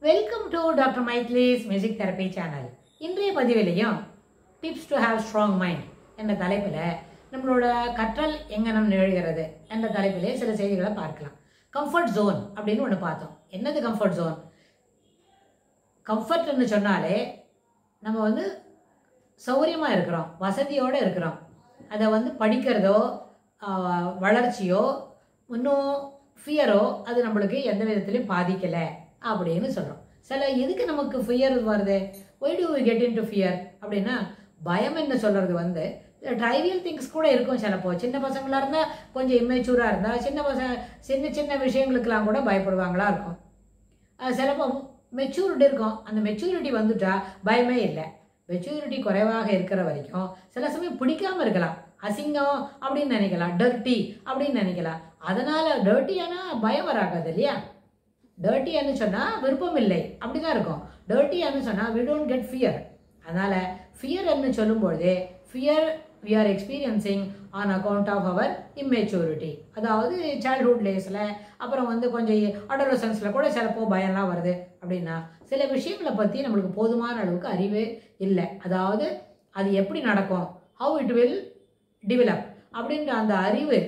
Welcome to Dr. Maitli's Music Therapy Channel. இன்றைய பதிவிலையும் tips to have strong mind என்ற தலைப்பில் நம்மளோட கற்றல் எங்கனம் நிகழ்கிறது என்ற தலைப்பிலே சில செய்திகளை பார்க்கலாம். கம்ஃபர்ட் ஜோன் அப்படின்னு ஒன்று பார்த்தோம். என்னது கம்ஃபர்ட் ஜோன்? கம்ஃபர்ட்னு சொன்னாலே நம்ம சௌகரியமாக இருக்கிறோம், வசதியோடு இருக்கிறோம். அதை படிக்கிறதோ வளர்ச்சியோ இன்னும் ஃபியரோ அது நம்மளுக்கு எந்த விதத்துலையும் பாதிக்கலை அப்படின்னு சொல்கிறோம். சில எதுக்கு நமக்கு ஃபியர் வருது? Why do we get into fear அப்படின்னா, பயம் என்ன சொல்கிறது ட்ரைவியல் திங்ஸ் கூட இருக்கும். சிலப்போ சின்ன பசங்களாக இருந்தால் கொஞ்சம் இம்மெச்சூராக இருந்தால் சின்ன சின்ன விஷயங்களுக்கெல்லாம் கூட பயப்படுவாங்களா இருக்கும். சிலப்போ மெச்சூரிட்டி இருக்கும். அந்த மெச்சூரிட்டி வந்துட்டா பயமே இல்லை. மெச்சூரிட்டி குறைவாக இருக்கிற வரைக்கும் சில சமயம் பிடிக்காமல் இருக்கலாம். அசிங்கம் அப்படின்னு நினைக்கலாம், டர்ட்டி அப்படின்னு நினைக்கலாம். அதனால் டர்ட்டியானா பயம் வராது இல்லையா? டர்ட்டியானு சொன்னால் விருப்பம் இல்லை அப்படிதான் இருக்கும். டர்ட்டியானு சொன்னால் we don't get fear. அதனால் ஃபியர்னு சொல்லும்பொழுதே fear we are experiencing on account of our immaturity. அதாவது சைல்ட்ஹுட் டேஸில் அப்புறம் கொஞ்சம் அடோலசன்ஸில் கூட சிலப்போ பயம்லாம் வருது. அப்படின்னா சில விஷயங்களை பற்றி நம்மளுக்கு போதுமான அளவுக்கு அறிவே இல்லை. அதாவது அது எப்படி நடக்கும், how it will develop அப்படின்ற அந்த அறிவு,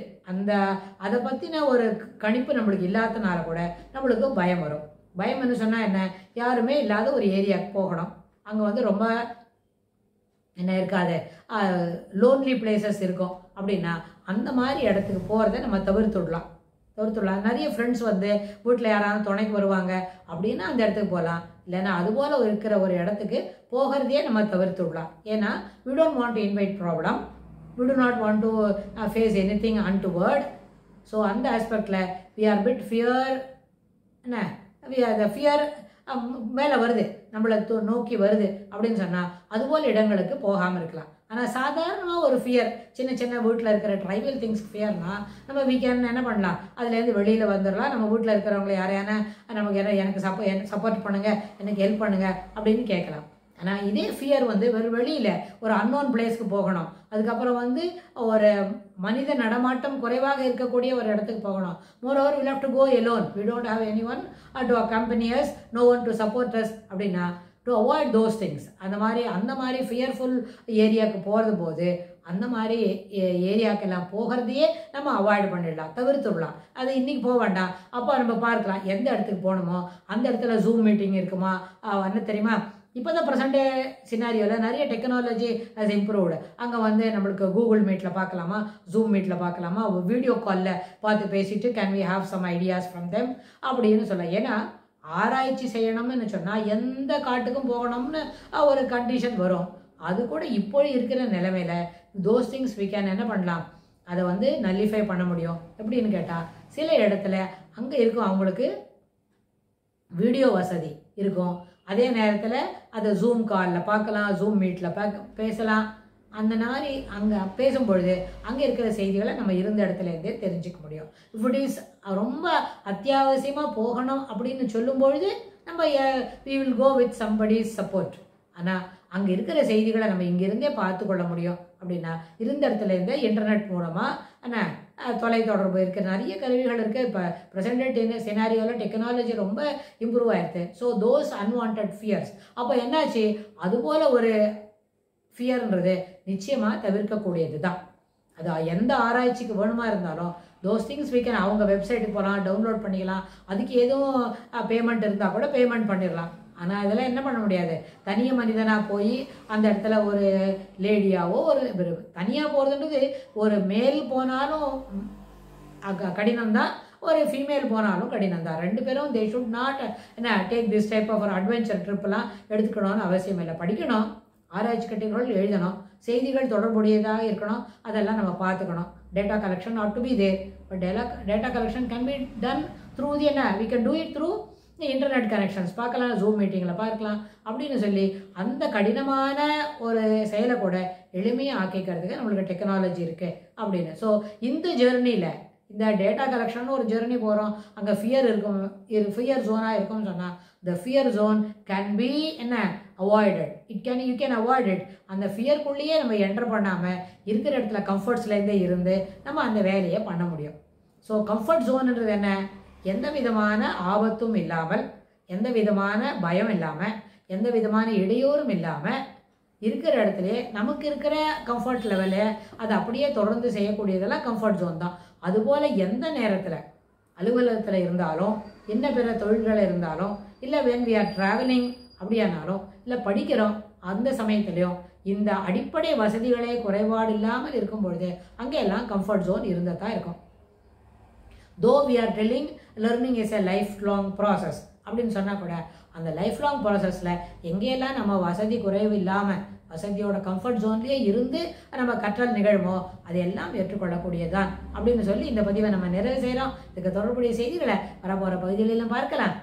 அதை பற்றின ஒரு கணிப்பு நம்மளுக்கு இல்லாதனால கூட நம்மளுக்கு பயம் வரும். பயம்னு சொன்னால் என்ன? யாருமே இல்லாத ஒரு ஏரியாவுக்கு போகணும். அங்கே ரொம்ப என்ன இருக்காது, லோன்லி பிளேசஸ் இருக்கும். அப்படின்னா அந்த மாதிரி இடத்துக்கு போகிறத நம்ம தவிர்த்துடலாம். நிறைய ஃப்ரெண்ட்ஸ் வீட்டில் யாராவது துணைக்கு வருவாங்க அப்படின்னா அந்த இடத்துக்கு போகலாம். இல்லைன்னா அதுபோல் இருக்கிற ஒரு இடத்துக்கு போகிறதையே நம்ம தவிர்த்துடலாம். ஏன்னா we don't want to invite problem. We do not want to face anything untoward. So அந்த ஆஸ்பெக்டில் we are bit fear. என்ன the fear மேலே வருது, நம்மளை நோக்கி வருது அப்படின்னு சொன்னால் அதுபோல் இடங்களுக்கு போகாமல் இருக்கலாம். ஆனால் சாதாரணமாக ஒரு ஃபியர், சின்ன சின்ன வீட்டில் இருக்கிற ட்ரைவல் திங்ஸ் ஃபியர்னா நம்ம வீக்கெண்ட் என்ன பண்ணலாம், அதுலேருந்து வெளியில் வந்துடலாம். நம்ம வீட்டில் இருக்கிறவங்களை யாரையான நமக்கு எனக்கு சப்போர்ட் பண்ணுங்கள், எனக்கு ஹெல்ப் பண்ணுங்கள் அப்படின்னு கேட்கலாம். ஆனால் இதே ஃபியர் வெறும் வெளியில் ஒரு அன்னோன் பிளேஸ்க்கு போகணும், அதுக்கப்புறம் ஒரு மனித நடமாட்டம் குறைவாக இருக்கக்கூடிய ஒரு இடத்துக்கு போகணும். Moreover we have to go alone. We don't have anyone to accompany us, no one to support us. அப்படின்னா to avoid those things, அந்த மாதிரி ஃபியர்ஃபுல் ஏரியாவுக்கு போகிறது போது அந்த மாதிரி ஏரியாக்கெல்லாம் போகிறதையே நம்ம அவாய்ட் பண்ணிடலாம், தவிர்த்துடலாம். அது இன்றைக்கி போக வேண்டாம். அப்போ நம்ம பார்க்கலாம் எந்த இடத்துக்கு போகணுமோ அந்த இடத்துல ஜூம் மீட்டிங் இருக்குமா, என்ன தெரியுமா, இப்போ தான் ப்ரெசென்ட் சினாரியோவில் நிறைய டெக்னாலஜி ஹஸ் இம்ப்ரூவ்டு. அங்கே நம்மளுக்கு கூகுள் மீட்டில் பார்க்கலாமா, ஜூம் மீட்டில் பார்க்கலாமா, வீடியோ காலில் பார்த்து பேசிட்டு can we have some ideas from them அப்படின்னு சொல்ல. ஏன்னா ஆராய்ச்சி செய்யணும்னு சொன்னால் எந்த காட்டுக்கும் போகணும்னு ஒரு கண்டிஷன் வரும். அது கூட இப்போ இருக்கிற நிலைமையில் தோஸ் திங்ஸ் வி கேன் என்ன பண்ணலாம், அதை நல்லிஃபை பண்ண முடியும். எப்படின்னு கேட்டால் சில இடத்துல அங்கே இருக்கும் அவங்களுக்கு வீடியோ வசதி இருக்கும். அதே நேரத்தில் அதை ஜூம் காலில் பார்க்கலாம், ஜூம் மீட்டில் பேசலாம். அந்த மாதிரி அங்கே பேசும்பொழுது அங்கே இருக்கிற செய்திகளை நம்ம இருந்த இடத்துலேருந்தே தெரிஞ்சுக்க முடியும். இஃப் இட் இஸ் ரொம்ப அத்தியாவசியமாக போகணும் அப்படின்னு சொல்லும்பொழுது நம்ம we will go with somebody's support. ஆனால் அங்கே இருக்கிற செய்திகளை நம்ம இங்கிருந்தே பார்த்து கொள்ள முடியும். அப்படின்னா இருந்த இடத்துலேருந்தே இன்டர்நெட் மூலமாக தொலைத்தொடர்பு இருக்கிற நிறைய கருவிகள் இருக்குது. இப்போ ப்ரெசென்ட் சினாரியோவில் டெக்னாலஜி ரொம்ப இம்ப்ரூவ் ஆயிடுது. ஸோ தோஸ் அன்வான்ட் ஃபியர்ஸ் அப்போ என்னாச்சு, அதுபோல் ஒரு ஃபியர்ன்றது நிச்சயமாக தவிர்க்கக்கூடியது தான். அது எந்த ஆராய்ச்சிக்கு வேணுமா இருந்தாலும் தோஸ் திங்ஸ் we can அவங்க வெப்சைட்டுக்கு போகலாம், டவுன்லோட் பண்ணிக்கலாம். அதுக்கு எதுவும் பேமெண்ட் இருந்தால் கூட பேமெண்ட் பண்ணிடலாம். ஆனால் இதெல்லாம் என்ன பண்ண முடியாது. தனிய மனிதனாக போய் அந்த இடத்துல ஒரு லேடியாவோ ஒரு தனியாக போகிறதுன்றது ஒரு மேல் போனாலும் கடினம்தான், ஒரு ஃபீமேல் போனாலும் கடினம் தான். ரெண்டு பேரும் they should not take this type of ஒரு அட்வென்ச்சர் ட்ரிப்லாம் எடுத்துக்கணும்னு அவசியம் இல்லை. படிக்கணும், ஆராய்ச்சி கட்டுரைகள் எழுதணும், செய்திகள் தொடர்புடையதாக இருக்கணும், அதெல்லாம் நம்ம பார்த்துக்கணும். Data collection not to be there, but data collection can be done through the we can do it through internet connections பார்க்கலாம், ஜூம் மீட்டிங்கில் பார்க்கலாம் அப்படின்னு சொல்லி அந்த கடினமான ஒரு செயலை கூட எளிமையாக ஆக்கிக்கிறதுக்கு நம்மளுக்கு டெக்னாலஜி இருக்குது அப்படின்னு. ஸோ இந்த ஜெர்னியில் இந்த டேட்டா கலெக்ஷன் ஒரு ஜெர்னி போகிறோம், அங்கே ஃபியர் இருக்கும், ஃபியர் ஜோனாக இருக்கும்னு சொன்னால் the fear zone can be avoided. You can avoid it. அந்த ஃபியர்க்குள்ளேயே நம்ம என்டர் பண்ணாமல் இருக்கிற இடத்துல கம்ஃபர்ட்ஸ்லேருந்தே இருந்து நம்ம அந்த வேலையை பண்ண முடியும். ஸோ கம்ஃபர்ட் ஜோன்ன்றது என்ன? எந்த விதமான ஆபத்தும் இல்லாமல் எந்த விதமான பயம் இல்லாமல், எந்த விதமான இடையூறும் இல்லாமல் இருக்கிற இடத்துலையே நமக்கு இருக்கிற கம்ஃபர்ட் லெவலு அதை அப்படியே தொடர்ந்து செய்யக்கூடியதெல்லாம் கம்ஃபர்ட் ஜோன் தான். அதுபோல் எந்த நேரத்தில் அலுவலகத்தில் இருந்தாலும், என்ன பிற தொழில்கள் இருந்தாலும், இல்லை வென் வி ஆர் ட்ராவலிங் அப்படியானாலும், இல்லை படிக்கிறோம் அந்த சமயத்துலையும் இந்த அடிப்படை வசதிகளே குறைபாடு இல்லாமல் இருக்கும் பொழுது அங்கே எல்லாம் கம்ஃபர்ட் ஜோன் இருந்தால் தான் இருக்கும். Though we are telling learning is a life long process அப்படின்னு சொன்னால் கூட அந்த லைஃப் லாங் ப்ராசஸில் எங்கேயெல்லாம் நம்ம வசதி குறைவு இல்லாமல் வசதியோட கம்ஃபர்ட் ஜோன்லேயே இருந்து நம்ம கற்றல் நிகழுமோ அதையெல்லாம் ஏற்றுக்கொள்ளக்கூடியதான் அப்படின்னு சொல்லி இந்த பதிவை நம்ம நிறைவு செய்கிறோம். இதுக்கு தொடர்புடைய செய்திகளை வரப்போகிற பகுதிகளெல்லாம் பார்க்கலாம்.